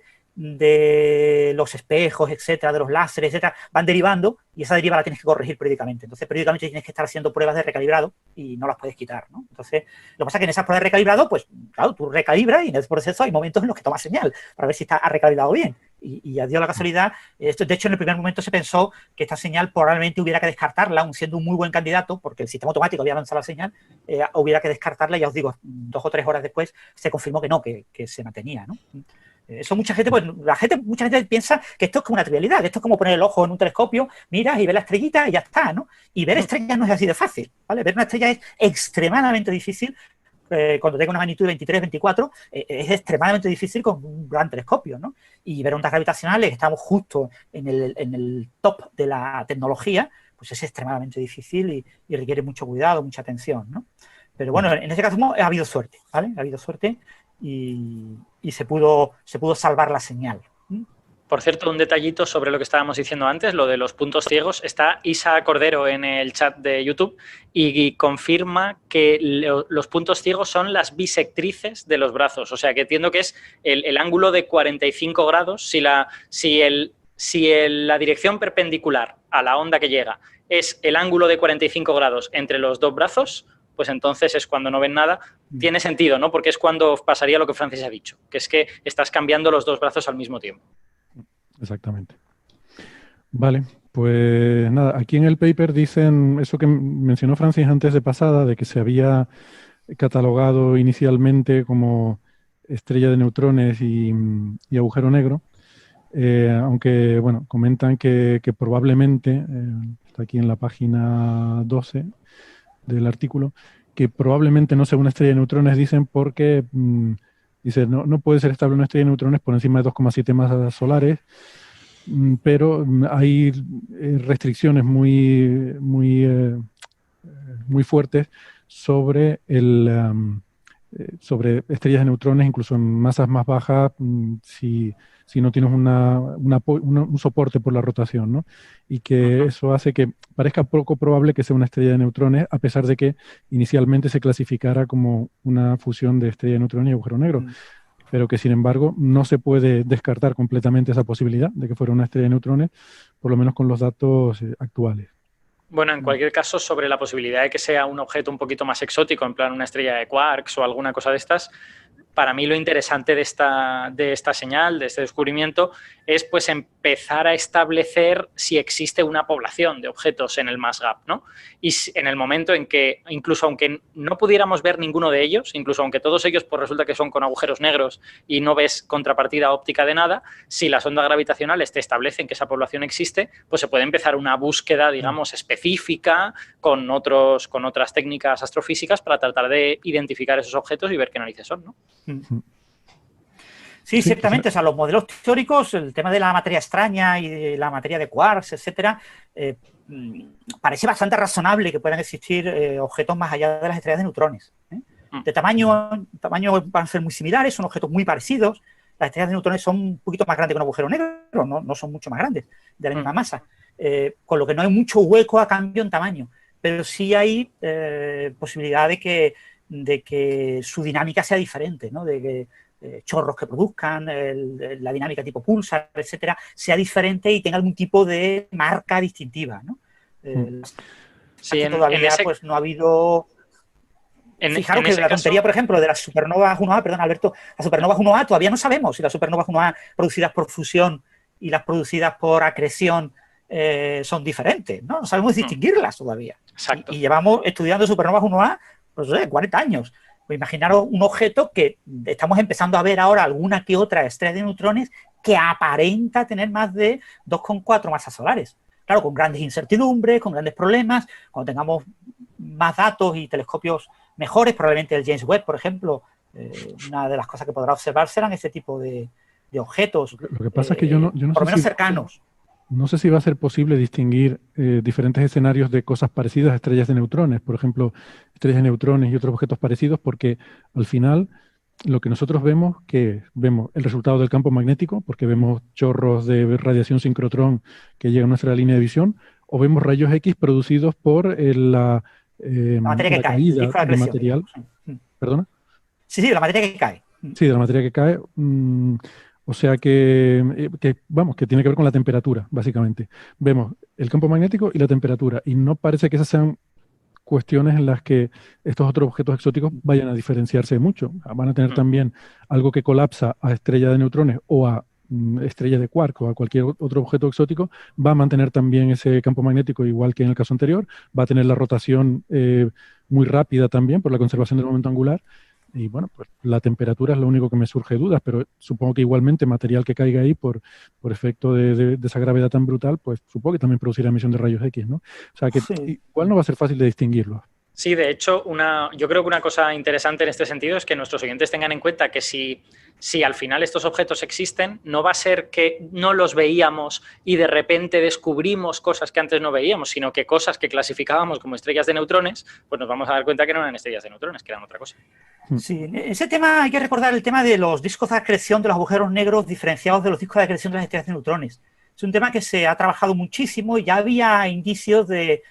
los espejos, etcétera, de los láseres, etcétera, van derivando y esa deriva la tienes que corregir periódicamente. Entonces, periódicamente tienes que estar haciendo pruebas de recalibrado y no las puedes quitar, ¿no? Entonces, lo que pasa es que en esas pruebas de recalibrado, pues, claro, tú recalibras y en ese proceso hay momentos en los que tomas señal para ver si ha recalibrado bien. Y dio la casualidad, de hecho, en el primer momento se pensó que esta señal probablemente hubiera que descartarla, aun siendo un muy buen candidato, porque el sistema automático había avanzado la señal, hubiera que descartarla y ya os digo, 2 o 3 horas después se confirmó que no, que se mantenía, ¿no? Eso mucha gente piensa que esto es como una trivialidad, que esto es como poner el ojo en un telescopio, miras y ves la estrellita y ya está, ¿no? Y ver estrellas no es así de fácil, ¿vale? Ver una estrella es extremadamente difícil. Cuando tenga una magnitud de 23, 24, es extremadamente difícil con un gran telescopio, ¿no? Y ver ondas gravitacionales, que estamos justo en el top de la tecnología, pues es extremadamente difícil y requiere mucho cuidado, mucha atención, ¿no? Pero bueno, en este caso ha habido suerte, ¿vale? Ha habido suerte y se pudo salvar la señal. Por cierto, un detallito sobre lo que estábamos diciendo antes, lo de los puntos ciegos. Está Isa Cordero en el chat de YouTube y confirma que los puntos ciegos son las bisectrices de los brazos. O sea, que entiendo que es el ángulo de 45 grados. Si la dirección perpendicular a la onda que llega es el ángulo de 45 grados entre los dos brazos, pues entonces es cuando no ven nada. Tiene sentido, ¿no? Porque es cuando pasaría lo que Francis ha dicho, que es que estás cambiando los dos brazos al mismo tiempo. Exactamente. Vale, pues nada, aquí en el paper dicen eso que mencionó Francis antes de pasada, de que se había catalogado inicialmente como estrella de neutrones y agujero negro, aunque, bueno, comentan que probablemente, está aquí en la página 12 del artículo, que probablemente no sea una estrella de neutrones, dicen, porque dice, no puede ser estable una estrella de neutrones por encima de 2,7 masas solares, pero hay restricciones muy fuertes sobre sobre estrellas de neutrones, incluso en masas más bajas, si no tienes un soporte por la rotación, ¿no? Y que eso hace que parezca poco probable que sea una estrella de neutrones, a pesar de que inicialmente se clasificara como una fusión de estrella de neutrones y agujero negro. Pero que, sin embargo, no se puede descartar completamente esa posibilidad de que fuera una estrella de neutrones, por lo menos con los datos actuales. Bueno, en cualquier caso, sobre la posibilidad de que sea un objeto un poquito más exótico, en plan una estrella de quarks o alguna cosa de estas, para mí lo interesante de esta señal, de este descubrimiento, es pues empezar a establecer si existe una población de objetos en el mass gap, ¿no? Y en el momento en que, incluso aunque no pudiéramos ver ninguno de ellos, incluso aunque todos ellos pues resulta que son con agujeros negros y no ves contrapartida óptica de nada, si las ondas gravitacionales te establecen que esa población existe, pues se puede empezar una búsqueda, digamos, específica con otras técnicas astrofísicas para tratar de identificar esos objetos y ver qué narices son, ¿no? Sí, ciertamente. O sea, los modelos teóricos, el tema de la materia extraña y de la materia de quarks, etcétera, parece bastante razonable que puedan existir objetos más allá de las estrellas de neutrones. De tamaño van a ser muy similares, son objetos muy parecidos. Las estrellas de neutrones son un poquito más grandes que un agujero negro, no son mucho más grandes, de la misma masa. Con lo que no hay mucho hueco a cambio en tamaño. Pero sí hay posibilidad de que su dinámica sea diferente, ¿no? De que chorros que produzcan, la dinámica tipo pulsar, etcétera, sea diferente y tenga algún tipo de marca distintiva, ¿no? Sí, todavía pues no ha habido... Fijaros que la tontería, por ejemplo, de las supernovas 1A, perdón, Alberto, las supernovas 1A todavía no sabemos si las supernovas 1A producidas por fusión y las producidas por acreción son diferentes, ¿no? No sabemos distinguirlas todavía. Exacto. Y llevamos estudiando supernovas 1A, pues, 40 años. Pues imaginaros un objeto que estamos empezando a ver ahora alguna que otra estrella de neutrones que aparenta tener más de 2,4 masas solares. Claro, con grandes incertidumbres, con grandes problemas. Cuando tengamos más datos y telescopios mejores, probablemente el James Webb, por ejemplo, una de las cosas que podrá observar serán este tipo de objetos. Lo que pasa es que yo no por sé lo menos si, cercanos. no sé si va a ser posible distinguir diferentes escenarios de cosas parecidas a estrellas de neutrones, por ejemplo, estrellas de neutrones y otros objetos parecidos, porque al final lo que nosotros vemos, que vemos el resultado del campo magnético, porque vemos chorros de radiación sincrotrón que llegan a nuestra línea de visión, o vemos rayos X producidos por La materia que la cae, el caída disco de de acreción, material. digamos. ¿Perdona? Sí, la materia que cae. Sí, de la materia que cae. O sea vamos, que tiene que ver con la temperatura, básicamente. Vemos el campo magnético y la temperatura, y no parece que esas sean cuestiones en las que estos otros objetos exóticos vayan a diferenciarse mucho. Van a tener también algo que colapsa a estrella de neutrones o a estrella de quark o a cualquier otro objeto exótico, va a mantener también ese campo magnético igual que en el caso anterior, va a tener la rotación muy rápida también por la conservación del momento angular. Y bueno, pues la temperatura es lo único que me surge dudas, pero supongo que igualmente material que caiga ahí por efecto de esa gravedad tan brutal, pues supongo que también producirá emisión de rayos X, ¿no? O sea que igual no va a ser fácil de distinguirlo. Sí, de hecho, yo creo que una cosa interesante en este sentido es que nuestros oyentes tengan en cuenta que si al final estos objetos existen, no va a ser que no los veíamos y de repente descubrimos cosas que antes no veíamos, sino que cosas que clasificábamos como estrellas de neutrones, pues nos vamos a dar cuenta que no eran estrellas de neutrones, que eran otra cosa. Sí, en ese tema hay que recordar el tema de los discos de acreción de los agujeros negros diferenciados de los discos de acreción de las estrellas de neutrones. Es un tema que se ha trabajado muchísimo y ya había indicios de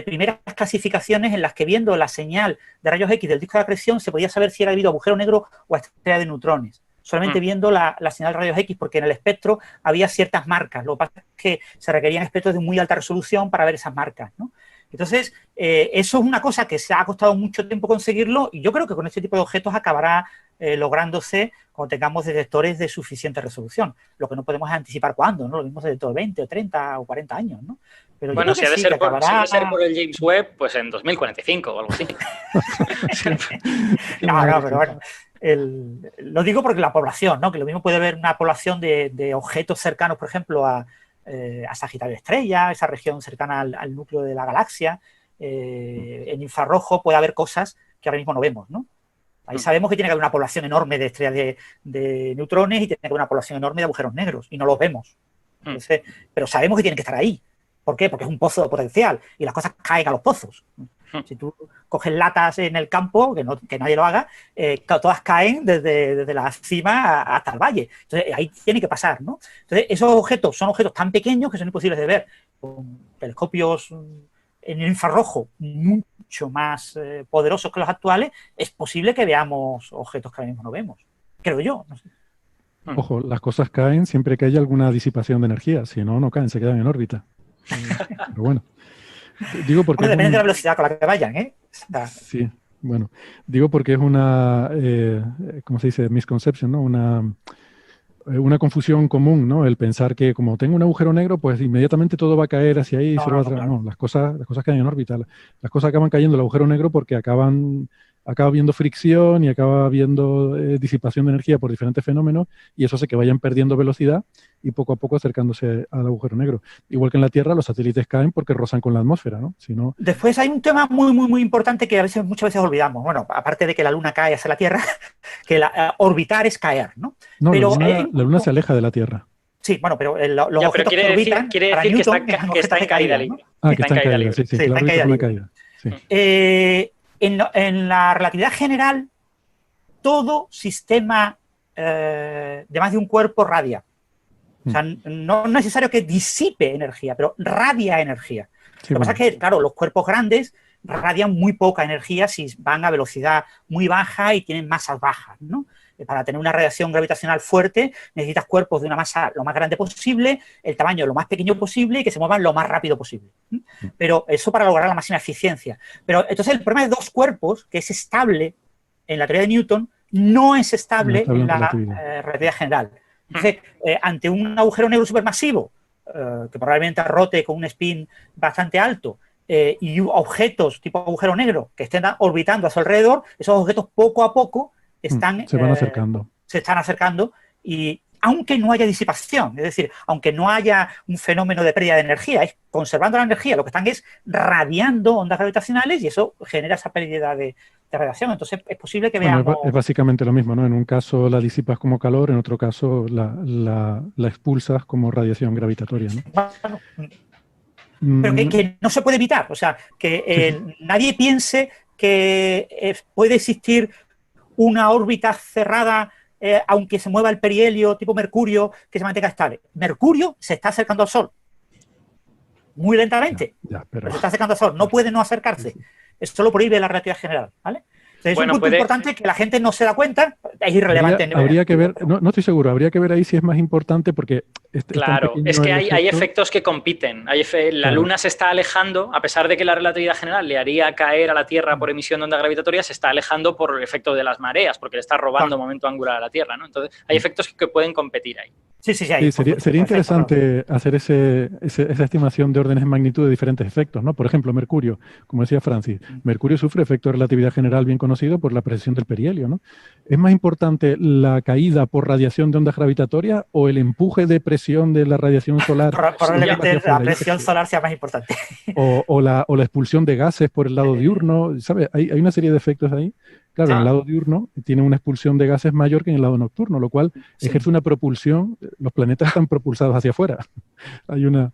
primeras clasificaciones en las que viendo la señal de rayos X del disco de acreción se podía saber si era debido a agujero negro o a estrella de neutrones. Solamente viendo la señal de rayos X, porque en el espectro había ciertas marcas. Lo que pasa es que se requerían espectros de muy alta resolución para ver esas marcas, ¿no? Entonces, eso es una cosa que se ha costado mucho tiempo conseguirlo y yo creo que con este tipo de objetos acabará lográndose cuando tengamos detectores de suficiente resolución. Lo que no podemos es anticipar cuándo, ¿no? Lo mismo dentro de 20 o 30 o 40 años, ¿no? Pero bueno, si ha de ser por el James Webb, pues en 2045 o algo así. No, pero bueno, lo digo porque la población, ¿no? Que lo mismo puede haber una población de objetos cercanos, por ejemplo, a Sagitario Estrella, esa región cercana al núcleo de la galaxia. En infrarrojo puede haber cosas que ahora mismo no vemos, ¿no? Ahí sabemos que tiene que haber una población enorme de estrellas de neutrones y tiene que haber una población enorme de agujeros negros y no los vemos. Entonces, pero sabemos que tienen que estar ahí. ¿Por qué? Porque es un pozo potencial y las cosas caen a los pozos. Si tú coges latas en el campo, que nadie lo haga, todas caen desde la cima hasta el valle. Entonces, ahí tiene que pasar, ¿no? Entonces, esos objetos son objetos tan pequeños que son imposibles de ver con telescopios en el infrarrojo mucho más poderosos que los actuales. Es posible que veamos objetos que ahora mismo no vemos. Creo yo, no sé. Ojo, las cosas caen siempre que haya alguna disipación de energía, si no, no caen, se quedan en órbita. Pero bueno, digo porque depende de la velocidad con la que vayan, ¿eh? Sí, bueno, digo porque es una, ¿cómo se dice? Misconception, ¿no? Una confusión común, ¿no? El pensar que como tengo un agujero negro, pues inmediatamente todo va a caer hacia ahí y se va a traer. No, las cosas caen en órbita. Las cosas acaban cayendo en el agujero negro porque acaba habiendo fricción y acaba habiendo disipación de energía por diferentes fenómenos y eso hace que vayan perdiendo velocidad y poco a poco acercándose al agujero negro. Igual que en la Tierra, los satélites caen porque rozan con la atmósfera, ¿no? Si no... Después hay un tema muy, muy, muy importante que muchas veces olvidamos. Bueno, aparte de que la Luna cae hacia la Tierra, que orbitar es caer, ¿no? No, pero, la Luna se aleja de la Tierra. Sí, bueno, pero los objetos que orbitan... Quiere decir que está en caída libre. Ah, que está en caída libre, sí, la órbita es una caída. Sí. En la relatividad general, todo sistema de más de un cuerpo radia. O sea, no es necesario que disipe energía, pero radia energía. Lo que pasa es que, claro, los cuerpos grandes radian muy poca energía si van a velocidad muy baja y tienen masas bajas, ¿no? Para tener una radiación gravitacional fuerte necesitas cuerpos de una masa lo más grande posible, el tamaño lo más pequeño posible y que se muevan lo más rápido posible. Pero eso para lograr la máxima eficiencia. Pero entonces el problema de dos cuerpos, que es estable en la teoría de Newton, no es estable en la relatividad general. Entonces, ante un agujero negro supermasivo, que probablemente rote con un spin bastante alto, y objetos tipo agujero negro que estén orbitando a su alrededor, esos objetos poco a poco se van acercando. Se están acercando y aunque no haya disipación, es decir, aunque no haya un fenómeno de pérdida de energía, es conservando la energía, lo que están es radiando ondas gravitacionales y eso genera esa pérdida de radiación. Entonces es posible que Bueno, veamos... es básicamente lo mismo, ¿no? En un caso la disipas como calor, en otro caso la expulsas como radiación gravitatoria, ¿no? Bueno, pero que no se puede evitar, o sea, que nadie piense que puede existir una órbita cerrada, aunque se mueva el perihelio tipo Mercurio, que se mantenga estable. Mercurio se está acercando al Sol, muy lentamente, pero se está acercando al Sol, no puede no acercarse. Eso lo prohíbe la relatividad general, ¿vale? Entonces, es un punto importante que la gente no se da cuenta, es irrelevante. Habría que ver, no estoy seguro, habría que ver ahí si es más importante porque... Claro, es que hay efectos que compiten. La Luna se está alejando, a pesar de que la relatividad general le haría caer a la Tierra por emisión de onda gravitatoria, se está alejando por el efecto de las mareas, porque le está robando momento angular a la Tierra, ¿no? Entonces, hay efectos que pueden competir ahí. Sí, sería interesante hacer esa estimación de órdenes de magnitud de diferentes efectos, ¿no? Por ejemplo, Mercurio, como decía Francis, Mercurio sufre efecto de relatividad general bien conocido por la precesión del perihelio, ¿no? ¿Es más importante la caída por radiación de ondas gravitatorias o el empuje de presión de la radiación solar? Probablemente la presión solar sea más importante. O la expulsión de gases por el lado diurno, ¿sabes? Hay una serie de efectos ahí. Claro, en el lado diurno tiene una expulsión de gases mayor que en el lado nocturno, lo cual ejerce una propulsión. Los planetas están propulsados hacia afuera. Hay una...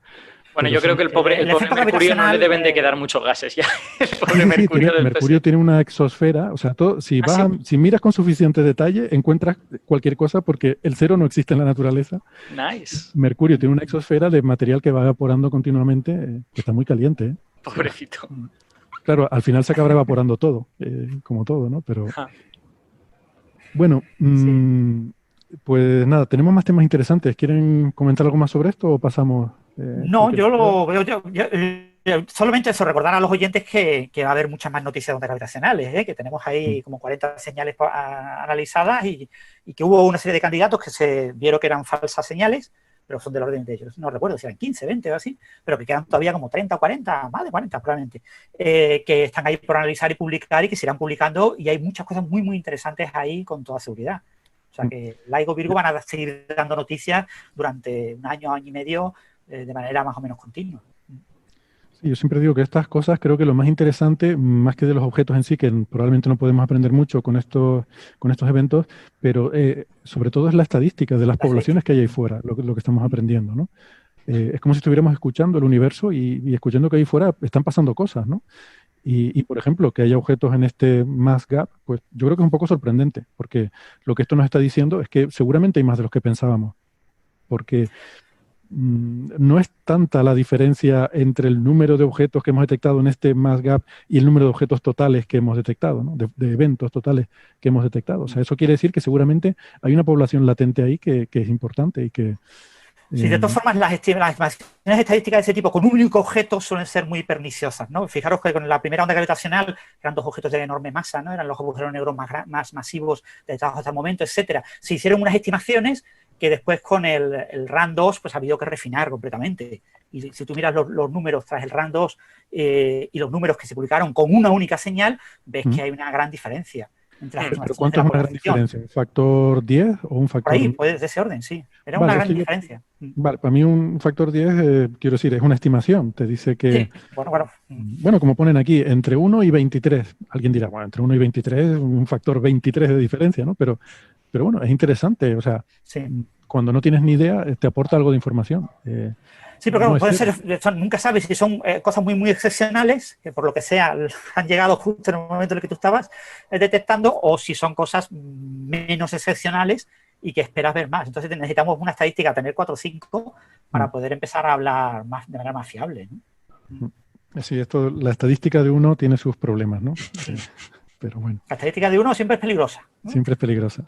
Bueno, yo creo que el pobre Mercurio no le deben de quedar muchos gases ya. El pobre Mercurio tiene una exosfera. O sea, si miras con suficiente detalle, encuentras cualquier cosa porque el cero no existe en la naturaleza. Nice. Mercurio tiene una exosfera de material que va evaporando continuamente, que está muy caliente. Pobrecito. Claro, al final se acabará evaporando todo, como todo, ¿no? Pero bueno, pues nada, tenemos más temas interesantes. ¿Quieren comentar algo más sobre esto o pasamos? No, yo lo veo. Solamente eso, recordar a los oyentes que va a haber muchas más noticias de ondas gravitacionales, que tenemos ahí como 40 señales analizadas y que hubo una serie de candidatos que se vieron que eran falsas señales, pero son del orden de ellos. No recuerdo si eran 15, 20 o así, pero que quedan todavía como 30 o 40, más de 40 probablemente, que están ahí por analizar y publicar y que se irán publicando y hay muchas cosas muy, muy interesantes ahí con toda seguridad. O sea que LIGO Virgo van a seguir dando noticias durante un año, año y medio, de manera más o menos continua. Sí, yo siempre digo que estas cosas creo que lo más interesante, más que de los objetos en sí, que probablemente no podemos aprender mucho con estos eventos, pero sobre todo es la estadística de las poblaciones que hay ahí fuera, lo que estamos aprendiendo, ¿no? Es como si estuviéramos escuchando el universo y escuchando que ahí fuera están pasando cosas, ¿no? Y, por ejemplo, que haya objetos en este mass gap, pues yo creo que es un poco sorprendente, porque lo que esto nos está diciendo es que seguramente hay más de los que pensábamos, porque no es tanta la diferencia entre el número de objetos que hemos detectado en este mass gap y el número de objetos totales que hemos detectado, ¿no? de eventos totales que hemos detectado. O sea, eso quiere decir que seguramente hay una población latente ahí que es importante y que... Sí, de todas formas, las estimaciones estadísticas de ese tipo con un único objeto suelen ser muy perniciosas, ¿no? Fijaros que con la primera onda gravitacional eran dos objetos de enorme masa, ¿no? Eran los agujeros negros más masivos detectados hasta el momento, etcétera. Se hicieron unas estimaciones que después con el RAN 2 pues ha habido que refinar completamente. Y si tú miras los números tras el RAN 2 y los números que se publicaron con una única señal, ves que hay una gran diferencia. ¿Pero cuánto es una gran diferencia? ¿Un factor 10 o un factor...? Por ahí, pues de ese orden, sí. Era una gran diferencia. Vale, para mí un factor 10, quiero decir, es una estimación. Te dice que... Sí, bueno, como ponen aquí, entre 1 y 23. Alguien dirá, bueno, entre 1 y 23, un factor 23 de diferencia, ¿no? Pero bueno, es interesante. O sea, cuando no tienes ni idea, te aporta algo de información. Sí, pero claro, no puede ser, nunca sabes si son cosas muy, muy excepcionales, que por lo que sea han llegado justo en el momento en el que tú estabas detectando, o si son cosas menos excepcionales y que esperas ver más. Entonces necesitamos una estadística, tener 4 o 5, para poder empezar a hablar de manera más fiable, ¿no? Sí, la estadística de uno tiene sus problemas, ¿no? Pero bueno. La estadística de uno siempre es peligrosa, ¿no? Siempre es peligrosa.